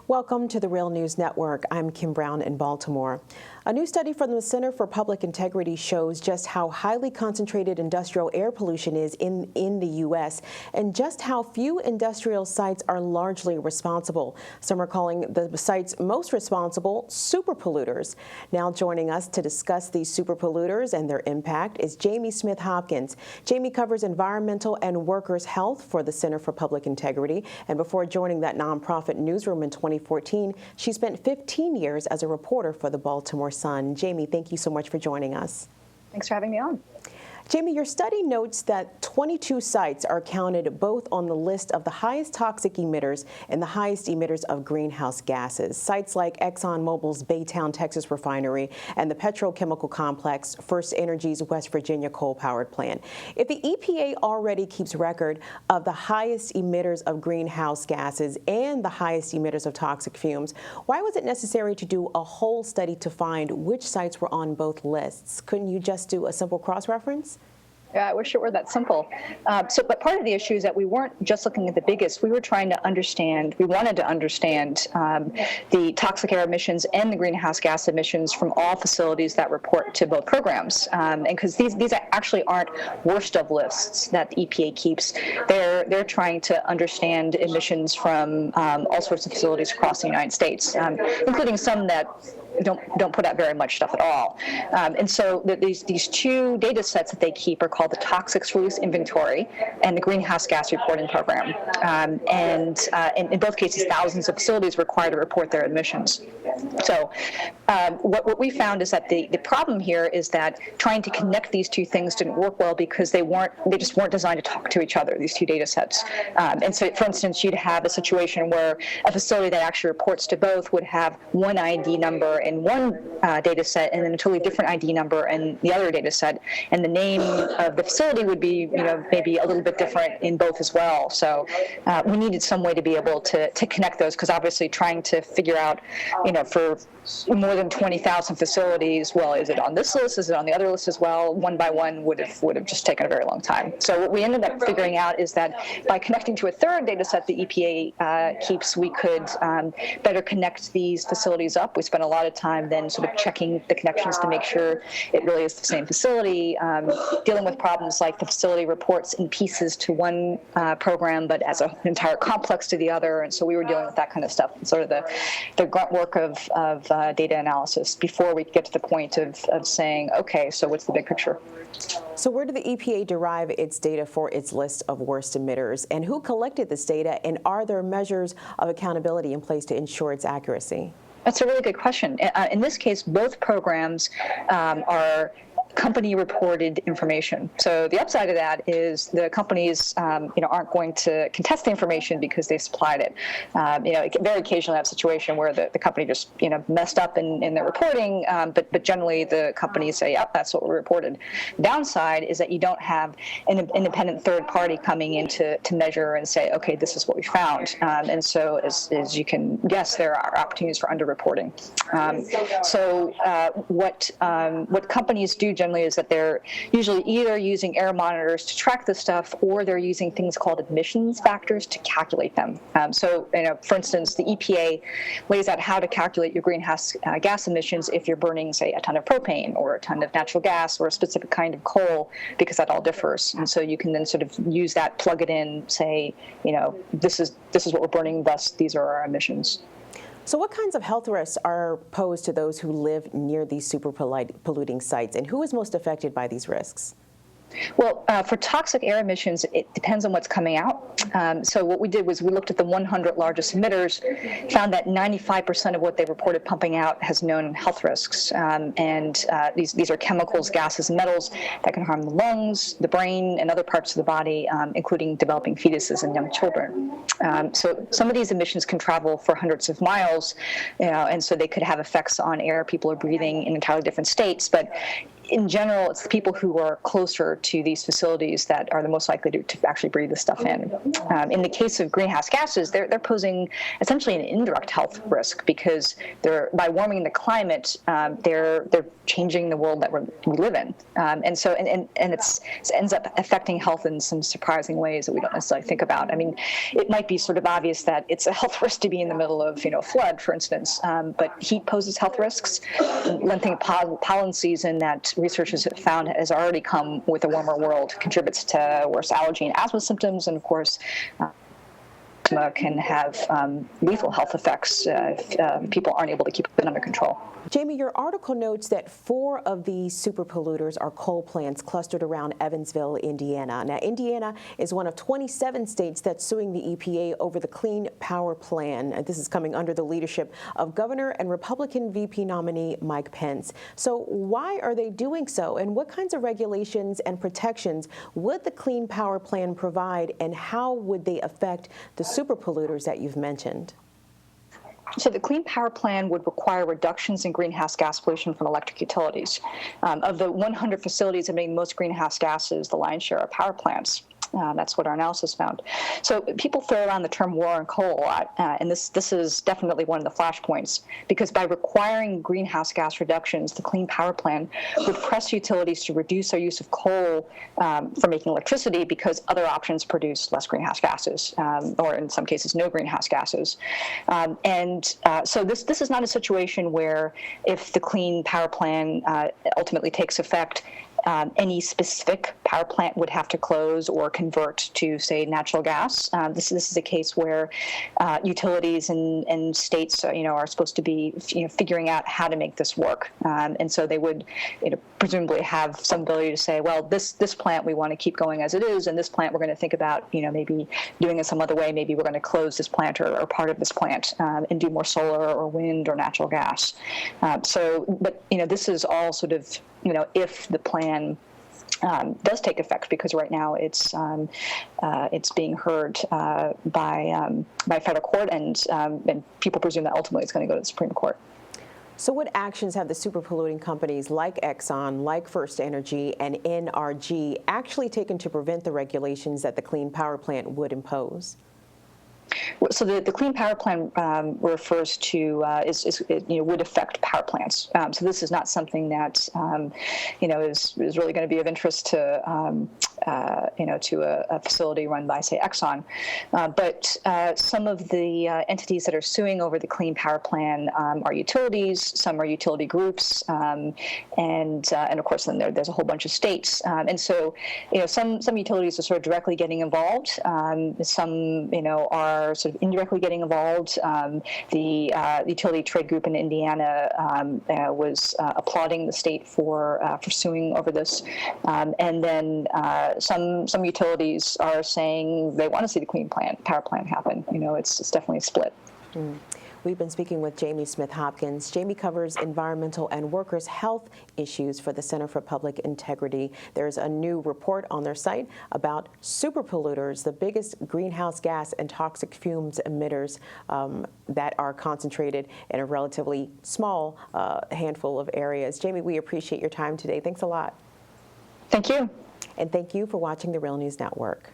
Welcome to the Real News Network. I'm Kim Brown in Baltimore. A new study from the Center for Public Integrity shows just how highly concentrated industrial air pollution is in the U.S. and just how few industrial sites are largely responsible. Some are calling the sites most responsible superpolluters. Now joining us to discuss these superpolluters and their impact is Jamie Smith Hopkins. Jamie covers environmental and workers' health for the Center for Public Integrity, and before joining that nonprofit newsroom in 2014, she spent 15 years as a reporter for the Baltimore Sun. Jamie, thank you so much for joining us. Thanks for having me on. Jamie, your study notes that 22 sites are counted both on the list of the highest toxic emitters and the highest emitters of greenhouse gases. Sites like ExxonMobil's Baytown, Texas refinery and the petrochemical complex, First Energy's West Virginia coal-powered plant. If the EPA already keeps record of the highest emitters of greenhouse gases and the highest emitters of toxic fumes, why was it necessary to do a whole study to find which sites were on both lists? Couldn't you just do a simple cross-reference? Yeah, I wish it were that simple. But part of the issue is that we weren't just looking at the biggest. We were trying to understand, we wanted to understand the toxic air emissions and the greenhouse gas emissions from all facilities that report to both programs. And because these actually aren't worst of lists that the EPA keeps. They're trying to understand emissions from all sorts of facilities across the United States, including some that don't put out very much stuff at all. And so these two data sets that they keep are called the Toxics Release Inventory and the Greenhouse Gas Reporting Program. And in both cases, thousands of facilities require to report their emissions. So what we found is that the problem here is that trying to connect these two things didn't work well because they just weren't designed to talk to each other, these two data sets. And so, for instance, you'd have a situation where a facility that actually reports to both would have one ID number in one data set and then a totally different ID number in the other data set, and the name of the facility would be, maybe a little bit different in both as well. So we needed some way to be able to connect those, because obviously trying to figure out, for more than 20,000 facilities, well, is it on this list? Is it on the other list as well? One by one would have just taken a very long time. So what we ended up figuring out is that by connecting to a third data set the EPA keeps, we could better connect these facilities up. We spent a lot of time then sort of checking the connections to make sure it really is the same facility, dealing with problems like the facility reports in pieces to one program, but as an entire complex to the other. And so we were dealing with that kind of stuff, sort of the grunt work of data analysis before we get to the point of saying, okay, so what's the big picture? So where did the EPA derive its data for its list of worst emitters, and who collected this data, and are there measures of accountability in place to ensure its accuracy? That's a really good question. In this case, both programs are company-reported information. So the upside of that is the companies, aren't going to contest the information because they supplied it. Very occasionally have a situation where the company just, messed up in their reporting, but generally the companies say, yep, that's what we reported. Downside is that you don't have an independent third party coming in to measure and say, okay, this is what we found. And so as you can guess, there are opportunities for underreporting. What companies do generally is that they're usually either using air monitors to track the stuff, or they're using things called emissions factors to calculate them. For instance, the EPA lays out how to calculate your greenhouse gas emissions if you're burning, say, a ton of propane or a ton of natural gas or a specific kind of coal, because that all differs. And so you can then sort of use that, plug it in, say, this is what we're burning, thus these are our emissions. So what kinds of health risks are posed to those who live near these super polluting sites, and who is most affected by these risks? Well, for toxic air emissions, it depends on what's coming out. So what we did was we looked at the 100 largest emitters, found that 95% of what they reported pumping out has known health risks. These are chemicals, gases, and metals that can harm the lungs, the brain, and other parts of the body, including developing fetuses and young children. So some of these emissions can travel for hundreds of miles, and so they could have effects on air people are breathing in entirely different states. But in general, it's the people who are closer to these facilities that are the most likely to actually breathe this stuff in. In the case of greenhouse gases, they're posing essentially an indirect health risk because by warming the climate, they're changing the world that we live in, and so it ends up affecting health in some surprising ways that we don't necessarily think about. I mean, it might be sort of obvious that it's a health risk to be in the middle of flood, for instance, but heat poses health risks. Lengthening pollen season that researchers have found has already come with a warmer world contributes to worse allergy and asthma symptoms, and of course, asthma can have lethal health effects if people aren't able to keep it under control. Jamie, your article notes that 4 of these superpolluters are coal plants clustered around Evansville, Indiana. Now, Indiana is one of 27 states that's suing the EPA over the Clean Power Plan. This is coming under the leadership of Governor and Republican VP nominee Mike Pence. So why are they doing so, and what kinds of regulations and protections would the Clean Power Plan provide, and how would they affect the superpolluters that you've mentioned? So the Clean Power Plan would require reductions in greenhouse gas pollution from electric utilities. Of the 100 facilities emitting most greenhouse gases, the lion's share are power plants. That's what our analysis found. So people throw around the term war on coal a lot, and this is definitely one of the flashpoints, because by requiring greenhouse gas reductions, the Clean Power Plan would press utilities to reduce their use of coal for making electricity because other options produce less greenhouse gases, or in some cases no greenhouse gases. So this is not a situation where if the Clean Power Plan ultimately takes effect, any specific power plant would have to close or convert to, say, natural gas. This is a case where utilities and states, are supposed to be, figuring out how to make this work, and so they would, presumably have some ability to say, well, this plant we want to keep going as it is, and this plant we're going to think about, maybe doing it some other way. Maybe we're going to close this plant or part of this plant and do more solar or wind or natural gas. But this is all sort of, if the plan does take effect, because right now it's being heard by federal court, and people presume that ultimately it's going to go to the Supreme Court. So what actions have the superpolluting companies like Exxon, like First Energy, and NRG actually taken to prevent the regulations that the Clean Power Plant would impose? So the Clean Power Plan refers to would affect power plants. So this is not something that is really going to be of interest to a facility run by, say, Exxon. But some of the entities that are suing over the Clean Power Plan are utilities. Some are utility groups, and of course then there's a whole bunch of states. And so some utilities are sort of directly getting involved. Some are sort of indirectly getting involved. The utility trade group in Indiana was applauding the state for suing over this, and then some utilities are saying they want to see the Clean Power Plan happen. It's definitely a split. Mm. We've been speaking with Jamie Smith Hopkins. Jamie covers environmental and workers' health issues for the Center for Public Integrity. There's a new report on their site about superpolluters, the biggest greenhouse gas and toxic fumes emitters that are concentrated in a relatively small handful of areas. Jamie, we appreciate your time today. Thanks a lot. Thank you. And thank you for watching the Real News Network.